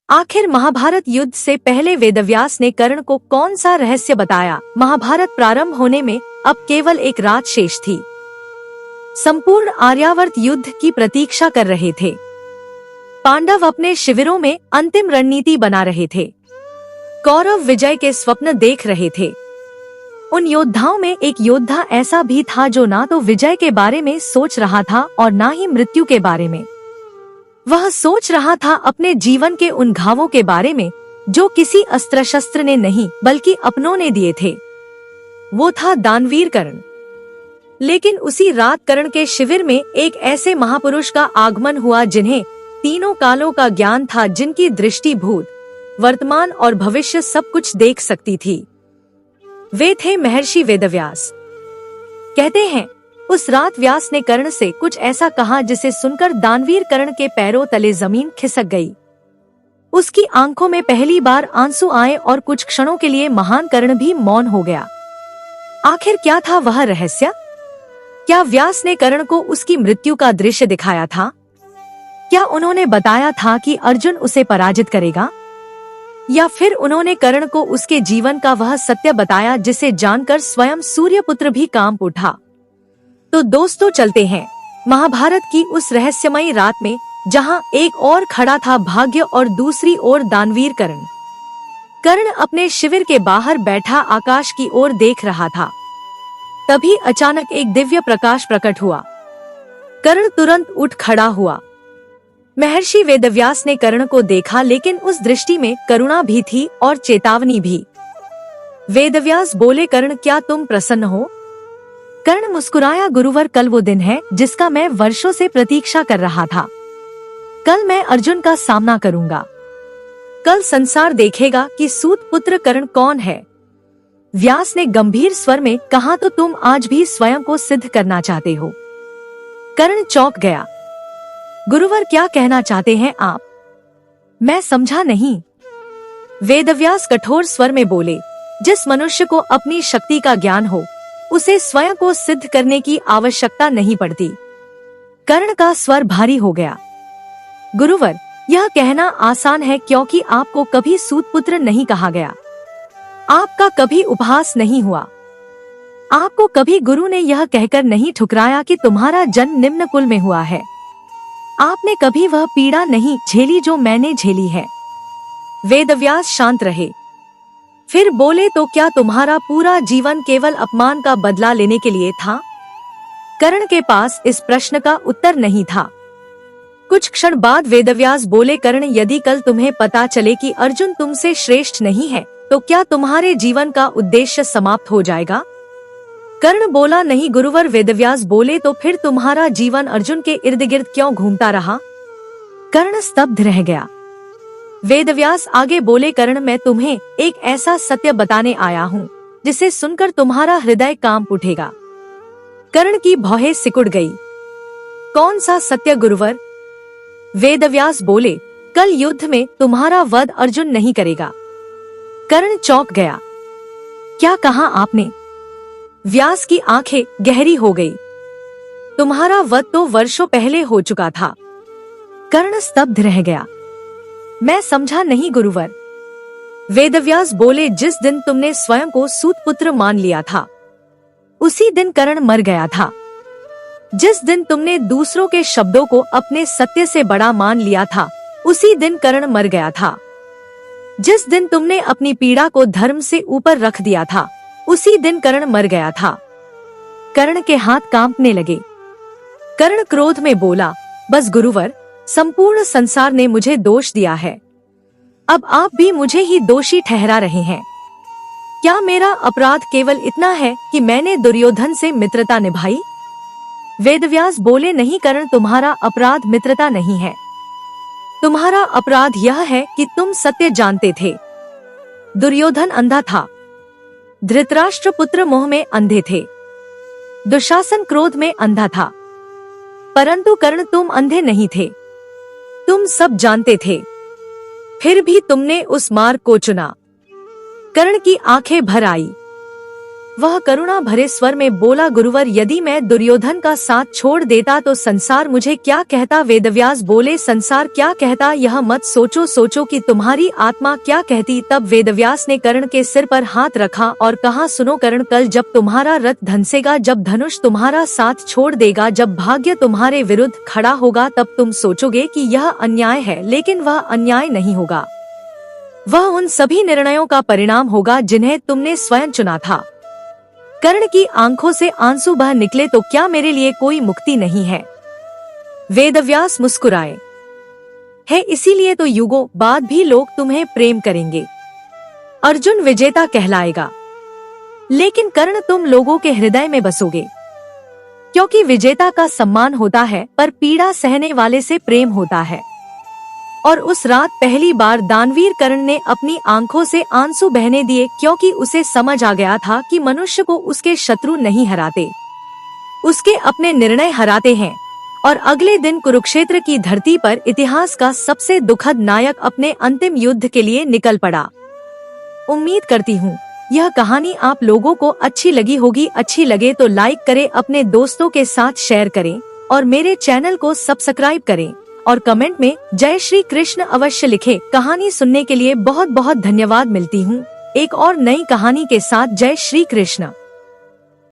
आखिर महाभारत युद्ध से पहले वेदव्यास ने कर्ण को कौन सा रहस्य बताया? महाभारत प्रारंभ होने में अब केवल एक रात शेष थी। संपूर्ण आर्यावर्त युद्ध की प्रतीक्षा कर रहे थे। पांडव अपने शिविरों में अंतिम रणनीति बना रहे थे। कौरव विजय के स्वप्न देख रहे थे। उन योद्धाओं में एक योद्धा ऐसा भी था जो ना तो विजय के बारे में सोच रहा था और ना ही मृत्यु के बारे में। वह सोच रहा था अपने जीवन के उन घावों के बारे में जो किसी अस्त्र शस्त्र ने नहीं बल्कि अपनों ने दिए थे। वो था दानवीर कर्ण। लेकिन उसी रात कर्ण के शिविर में एक ऐसे महापुरुष का आगमन हुआ जिन्हें तीनों कालों का ज्ञान था, जिनकी दृष्टि भूत, वर्तमान और भविष्य सब कुछ देख सकती थी। वे थे महर्षि वेदव्यास। कहते हैं उस रात व्यास ने कर्ण से कुछ ऐसा कहा जिसे सुनकर दानवीर कर्ण के पैरों तले जमीन खिसक गई। उसकी आंखों में पहली बार आंसू आए और कुछ क्षणों के लिए महान कर्ण भी मौन हो गया। आखिर क्या था वह रहस्य? क्या व्यास ने कर्ण को उसकी मृत्यु का दृश्य दिखाया था? क्या उन्होंने बताया था कि अर्जुन उसे पराजित करेगा? या फिर उन्होंने कर्ण को उसके जीवन का वह सत्य बताया जिसे जानकर स्वयं सूर्यपुत्र भी कांप उठा? तो दोस्तों चलते हैं महाभारत की उस रहस्यमयी रात में, जहां एक ओर खड़ा था भाग्य और दूसरी ओर दानवीर कर्ण। कर्ण अपने शिविर के बाहर बैठा आकाश की ओर देख रहा था। तभी अचानक एक दिव्य प्रकाश प्रकट हुआ। कर्ण तुरंत उठ खड़ा हुआ। महर्षि वेदव्यास ने कर्ण को देखा, लेकिन उस दृष्टि में करुणा भी थी और चेतावनी भी। वेदव्यास बोले, कर्ण क्या तुम प्रसन्न हो? कर्ण मुस्कुराया, गुरुवर कल वो दिन है जिसका मैं वर्षों से प्रतीक्षा कर रहा था। कल मैं अर्जुन का सामना करूंगा। कल संसार देखेगा कि सूत पुत्र कर्ण कौन है। व्यास ने गंभीर स्वर में कहा, तो तुम आज भी स्वयं को सिद्ध करना चाहते हो? कर्ण चौंक गया। गुरुवर क्या कहना चाहते हैं आप? मैं समझा नहीं। वेदव्यास कठोर स्वर में बोले, जिस मनुष्य को अपनी शक्ति का ज्ञान हो उसे स्वयं को सिद्ध करने की आवश्यकता नहीं पड़ती। कर्ण का स्वर भारी हो गया। गुरुवर यह कहना आसान है क्योंकि आपको कभी सूतपुत्र नहीं कहा गया। आपका कभी उपहास नहीं हुआ। आपको कभी गुरु ने यह कहकर नहीं ठुकराया कि तुम्हारा जन्म निम्न कुल में हुआ है। आपने कभी वह पीड़ा नहीं झेली जो मैंने झेली है। वेदव्यास शांत रहे। फिर बोले, तो क्या तुम्हारा पूरा जीवन केवल अपमान का बदला लेने के लिए था? कर्ण के पास इस प्रश्न का उत्तर नहीं था। कुछ क्षण बाद वेदव्यास बोले, कर्ण यदि कल तुम्हें पता चले कि अर्जुन तुमसे श्रेष्ठ नहीं है तो क्या तुम्हारे जीवन का उद्देश्य समाप्त हो जाएगा? कर्ण बोला, नहीं गुरुवर। वेदव्यास बोले, तो फिर तुम्हारा जीवन अर्जुन के इर्द गिर्द क्यों घूमता रहा? कर्ण स्तब्ध रह गया। वेदव्यास आगे बोले, कर्ण मैं तुम्हें एक ऐसा सत्य बताने आया हूँ जिसे सुनकर तुम्हारा हृदय कांप उठेगा। कर्ण की भौहें सिकुड़ गई। कौन सा सत्य गुरुवर? वेदव्यास बोले, कल युद्ध में तुम्हारा वध अर्जुन नहीं करेगा। कर्ण चौंक गया। क्या कहा आपने? व्यास की आंखें गहरी हो गई। तुम्हारा वध तो वर्षों पहले हो चुका था। कर्ण स्तब्ध रह गया। मैं समझा नहीं गुरुवर। वेदव्यास बोले, जिस दिन तुमने स्वयं को सूतपुत्र मान लिया था उसी दिन कर्ण मर गया था। जिस दिन तुमने दूसरों के शब्दों को अपने सत्य से बड़ा मान लिया था उसी दिन कर्ण मर गया था। जिस दिन तुमने अपनी पीड़ा को धर्म से ऊपर रख दिया था उसी दिन कर्ण मर गया था। कर्ण के हाथ कांपने लगे। कर्ण क्रोध में बोला, बस गुरुवर, संपूर्ण संसार ने मुझे दोष दिया है। अब आप भी मुझे ही दोषी ठहरा रहे हैं। क्या मेरा अपराध केवल इतना है कि मैंने दुर्योधन से मित्रता निभाई? वेदव्यास बोले, नहीं कर्ण, तुम्हारा अपराध मित्रता नहीं है। तुम्हारा अपराध यह है कि तुम सत्य जानते थे। दुर्योधन अंधा था। धृतराष्ट्र पुत्र मोह में अंधे थे। दुशासन क्रोध में अंधा था। परंतु कर्ण तुम अंधे नहीं थे। तुम सब जानते थे, फिर भी तुमने उस मार्ग को चुना। कर्ण की आंखें भर आई। वह करुणा भरे स्वर में बोला, गुरुवर यदि मैं दुर्योधन का साथ छोड़ देता तो संसार मुझे क्या कहता। वेदव्यास बोले, संसार क्या कहता यह मत सोचो, सोचो कि तुम्हारी आत्मा क्या कहती। तब वेदव्यास ने कर्ण के सिर पर हाथ रखा और कहा, सुनो कर्ण, कल जब तुम्हारा रथ धंसेगा, जब धनुष तुम्हारा साथ छोड़ देगा, जब भाग्य तुम्हारे विरुद्ध खड़ा होगा, तब तुम सोचोगे कि यह अन्याय है, लेकिन वह अन्याय नहीं होगा। वह उन सभी निर्णयों का परिणाम होगा जिन्हें तुमने स्वयं चुना था। कर्ण की आंखों से आंसू बह निकले, तो क्या मेरे लिए कोई मुक्ति नहीं है? वेदव्यास मुस्कुराए, है इसीलिए तो युगों बाद भी लोग तुम्हें प्रेम करेंगे। अर्जुन विजेता कहलाएगा, लेकिन कर्ण तुम लोगों के हृदय में बसोगे, क्योंकि विजेता का सम्मान होता है पर पीड़ा सहने वाले से प्रेम होता है। और उस रात पहली बार दानवीर कर्ण ने अपनी आंखों से आंसू बहने दिए, क्योंकि उसे समझ आ गया था कि मनुष्य को उसके शत्रु नहीं हराते, उसके अपने निर्णय हराते हैं। और अगले दिन कुरुक्षेत्र की धरती पर इतिहास का सबसे दुखद नायक अपने अंतिम युद्ध के लिए निकल पड़ा। उम्मीद करती हूँ यह कहानी आप लोगों को अच्छी लगी होगी। अच्छी लगे तो लाइक करें, अपने दोस्तों के साथ शेयर करें और मेरे चैनल को सब्सक्राइब करें और कमेंट में जय श्री कृष्ण अवश्य लिखें। कहानी सुनने के लिए बहुत बहुत धन्यवाद। मिलती हूँ एक और नई कहानी के साथ। जय श्री कृष्ण।